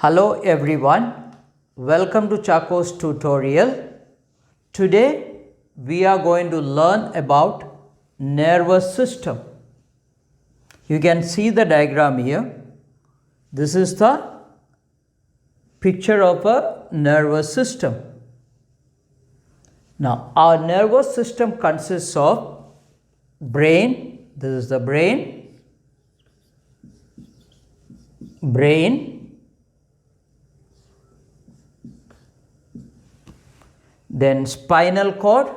Hello everyone, welcome to Chaco's tutorial. Today we are going to learn about nervous system. You can see the diagram here. This is the picture of a nervous system. Now our nervous system consists of brain, this is the brain, then spinal cord,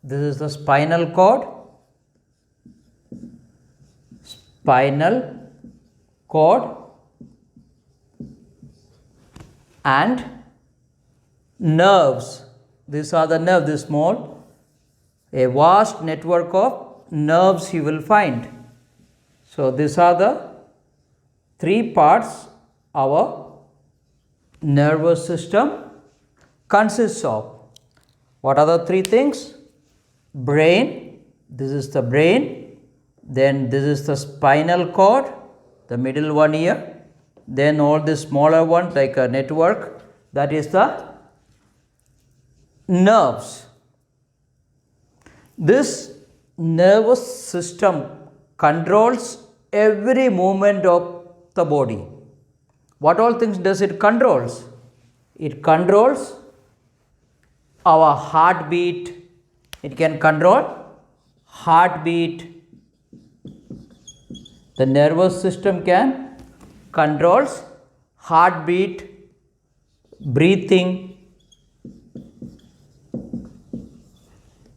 this is the spinal cord, and nerves. These are the nerves, this small, a vast network of nerves you will find. So these are the three parts our nervous system consists of. What are the three things? Brain, this is the brain, then this is the spinal cord, the middle one here, then all the smaller ones like a network, that is the nerves. This nervous system controls every movement of the body. What all things does it controls? It controls our heartbeat. It can control heartbeat. The nervous system can controls heartbeat, breathing,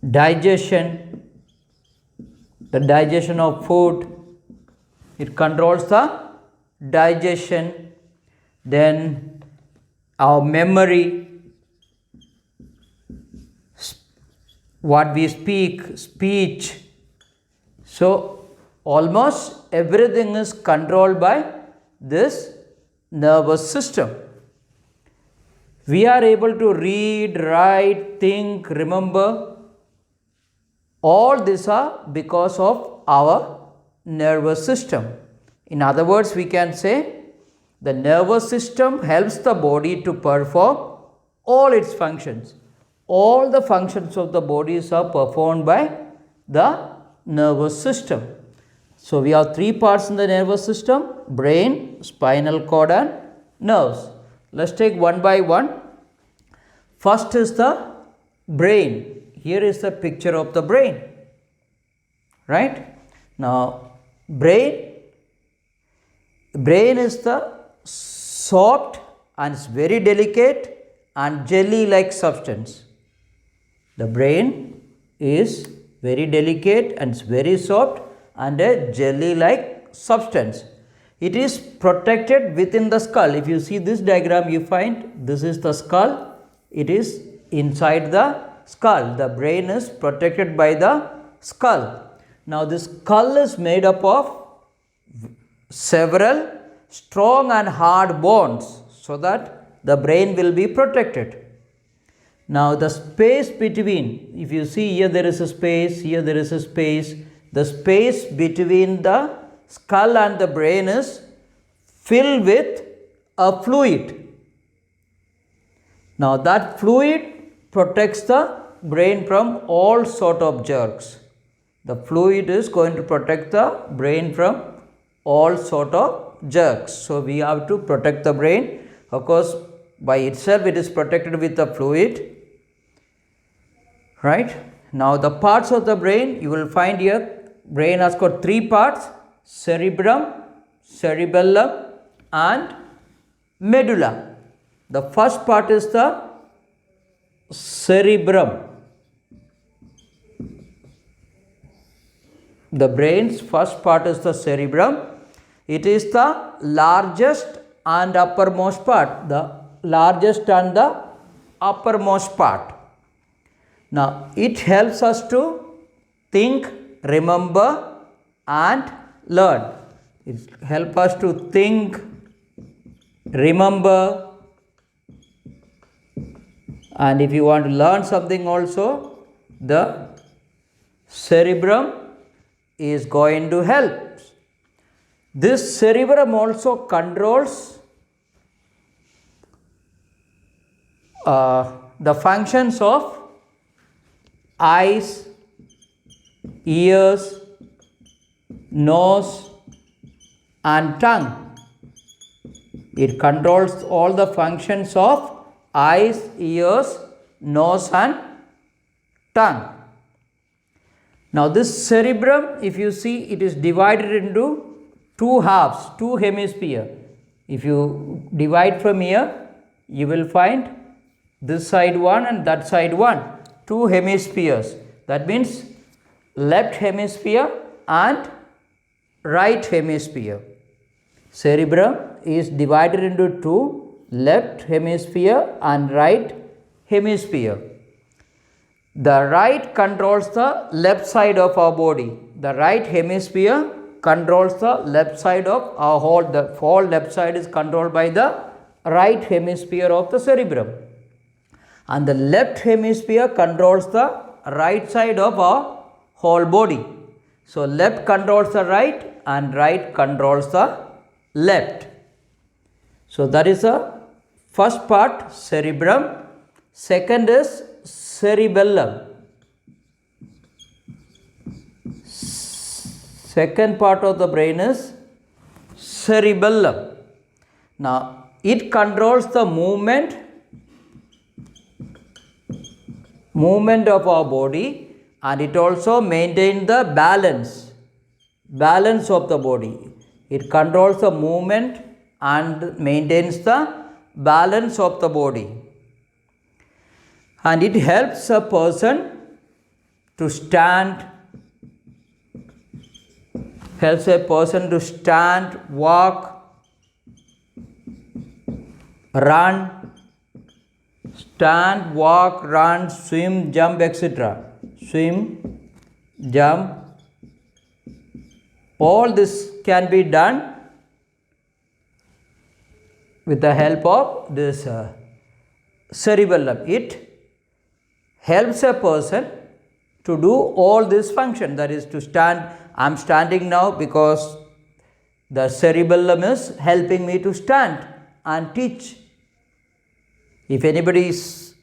digestion, the digestion of food. It controls the digestion. Then our memory, what we speech. So almost everything is controlled by this nervous system. We are able to read, write, think, remember. All these are because of our nervous system. In other words, we can say the nervous system helps the body to perform all its functions. All the functions of the bodies are performed by the nervous system. So we have three parts in the nervous system: brain, spinal cord and nerves. Let's take one by one. First is the brain. Here is the picture of the brain. Right? Now brain is the soft and very delicate and jelly like substance. The brain is very delicate and very soft and a jelly like substance. It is protected within the skull. If you see this diagram, you find this is the skull. It is inside the skull. The brain is protected by the skull. Now this skull is made up of several strong and hard bones so that the brain will be protected. Now the space between, if you see here there is a space, here there is a space. The space between the skull and the brain is filled with a fluid. Now that fluid protects the brain from all sort of jerks. The fluid is going to protect the brain from all sort of jerks. So we have to protect the brain. Of course, by itself it is protected with the fluid. Right? Now the parts of the brain, you will find here, brain has got three parts: cerebrum, cerebellum and medulla. The first part is the cerebrum. The brain's first part is the cerebrum. It is the largest and uppermost part. The largest and the uppermost part. Now, it helps us to think, remember and learn. It helps us to think, remember, and if you want to learn something also, the cerebrum is going to help. This cerebrum also controls the functions of eyes, ears, nose and tongue. It controls all the functions of eyes, ears, nose and tongue. Now this cerebrum, if you see, it is divided into two halves, two hemispheres. If you divide from here, you will find this side one and that side one, two hemispheres. That means left hemisphere and right hemisphere. Cerebrum is divided into two, left hemisphere and right hemisphere. The right controls the left side of our body. The right hemisphere controls the left side of our whole, the whole left side is controlled by the right hemisphere of the cerebrum. And the left hemisphere controls the right side of our whole body. So left controls the right and right controls the left. So that is the first part, cerebrum. Second is cerebellum. Second part of the brain is cerebellum. Now it controls the movement of our body, and it also maintains the balance of the body. It controls the movement and maintains the balance of the body. And it helps a person to stand, walk, run, swim, jump, etc. Swim, jump, all this can be done with the help of this cerebellum. It helps a person to do all this function, that is to stand. I am standing now because the cerebellum is helping me to stand and teach. If anybody is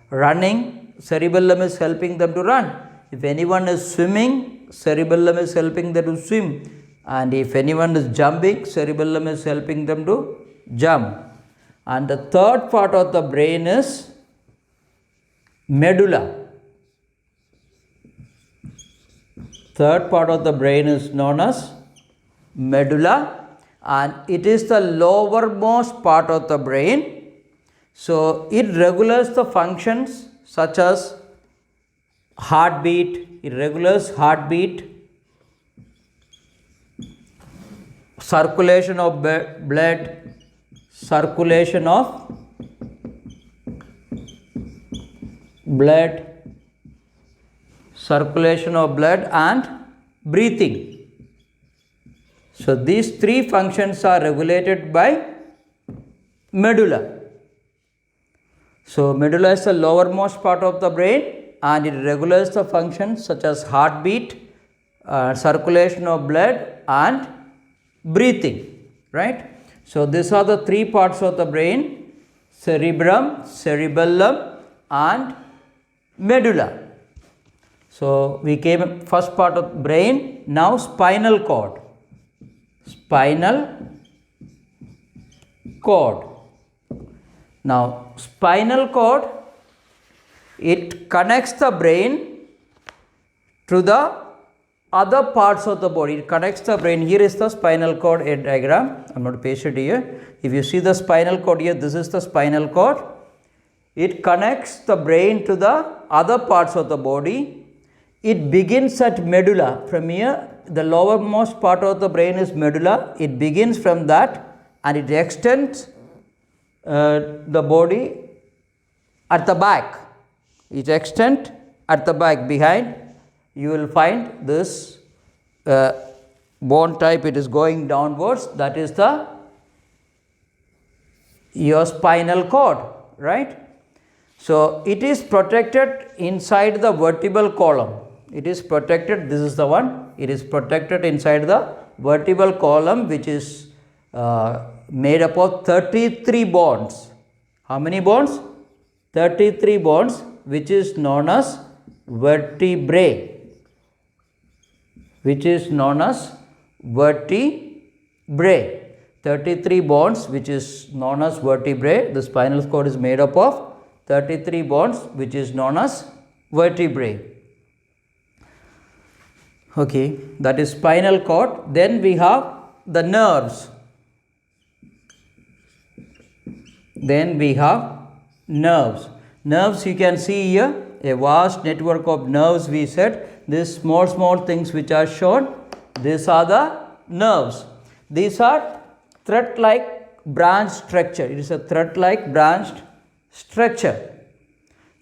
running, cerebellum is helping them to run. If anyone is swimming, cerebellum is helping them to swim. And if anyone is jumping, cerebellum is helping them to jump. And the third part of the brain is medulla. Third part of the brain is known as medulla, and it is the lowermost part of the brain. So it regulates the functions such as heartbeat. It regulates heartbeat, circulation of blood, circulation of blood, and breathing. So these three functions are regulated by medulla. So medulla is the lowermost part of the brain, and it regulates the functions such as heartbeat, circulation of blood and breathing, right? So these are the three parts of the brain: cerebrum, cerebellum and medulla. So we came first part of brain. Now spinal cord. Now spinal cord, it connects the brain to the other parts of the body. It connects the brain. Here is the spinal cord diagram. I am going to paste it here. If you see the spinal cord here, this is the spinal cord. It connects the brain to the other parts of the body. It begins at medulla. From here, the lowermost part of the brain is medulla. It begins from that and it extends the body at the back. It extends at the back. Behind, you will find this bone type. It is going downwards. That is your spinal cord, right? So it is protected inside the vertebral column. It is protected. This is the one. It is protected inside the vertebral column, which is made up of 33 bones. How many bones? 33 bones, which is known as vertebrae. Which is known as vertebrae. 33 bones, which is known as vertebrae. The spinal cord is made up of 33 bones, which is known as vertebrae. Okay, that is spinal cord. Then we have the nerves. Then we have nerves. Nerves you can see here, a vast network of nerves we said. These small things which are shown, these are the nerves. These are thread-like branch structure. It is a thread-like branched structure.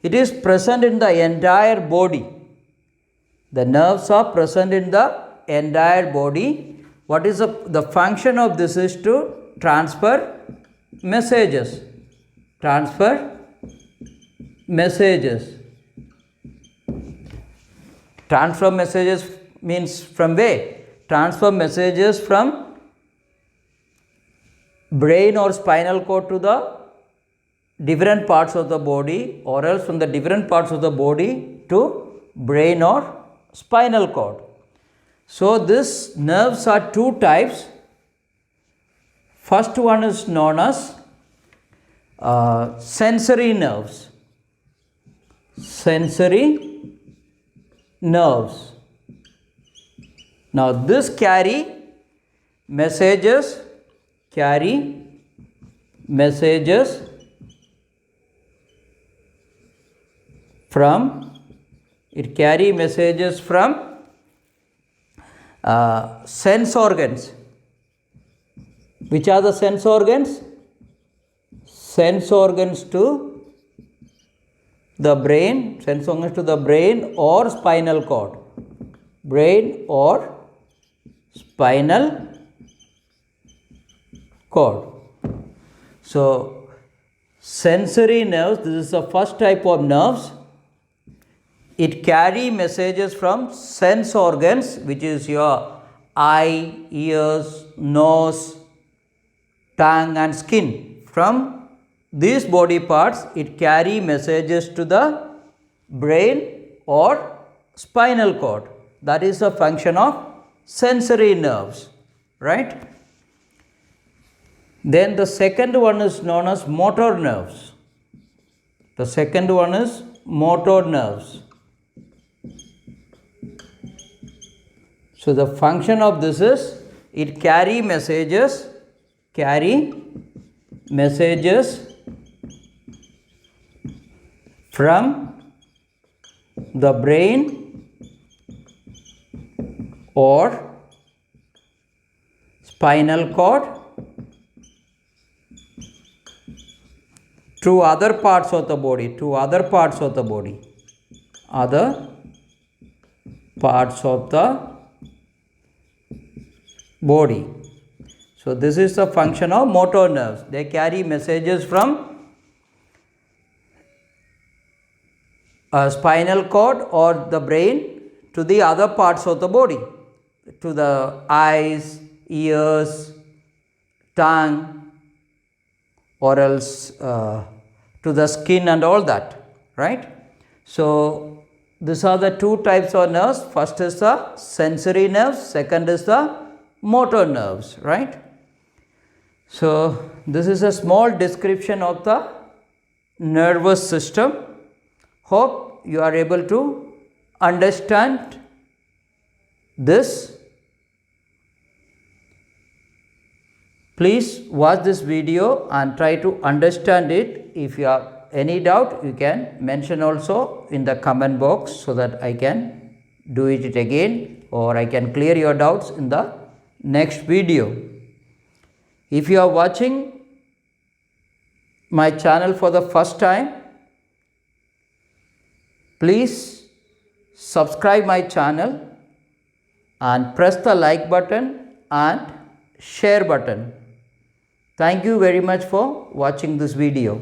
It is present in the entire body. The nerves are present in the entire body. What is the function of this is to transfer messages. Transfer messages. Transfer messages means from where? Transfer messages from brain or spinal cord to the different parts of the body, or else from the different parts of the body to brain or spinal cord. So these nerves are two types. First one is known as sensory nerves. Sensory nerves. Now this carry messages from sense organs. Which are the sense organs? Sense organs to the brain, sense organs to the brain or spinal cord. Brain or spinal cord. So, sensory nerves, this is the first type of nerves. It carry messages from sense organs, which is your eye, ears, nose, tongue and skin. From these body parts, it carry messages to the brain or spinal cord. That is the function of sensory nerves, right? Then the second one is known as motor nerves. The second one is motor nerves. So the function of this is it carry messages from the brain or spinal cord to other parts of the body, other parts of the body. So this is the function of motor nerves. They carry messages from a spinal cord or the brain to the other parts of the body, to the eyes, ears, tongue, or else to the skin and all that, right? So these are the two types of nerves. First is the sensory nerves, second is the motor nerves, right? So this is a small description of the nervous system. Hope you are able to understand this. Please watch this video and try to understand it. If you have any doubt, you can mention also in the comment box so that I can do it again, or I can clear your doubts in the next video. If you are watching my channel for the first time, please subscribe my channel and press the like button and share button. Thank you very much for watching this video.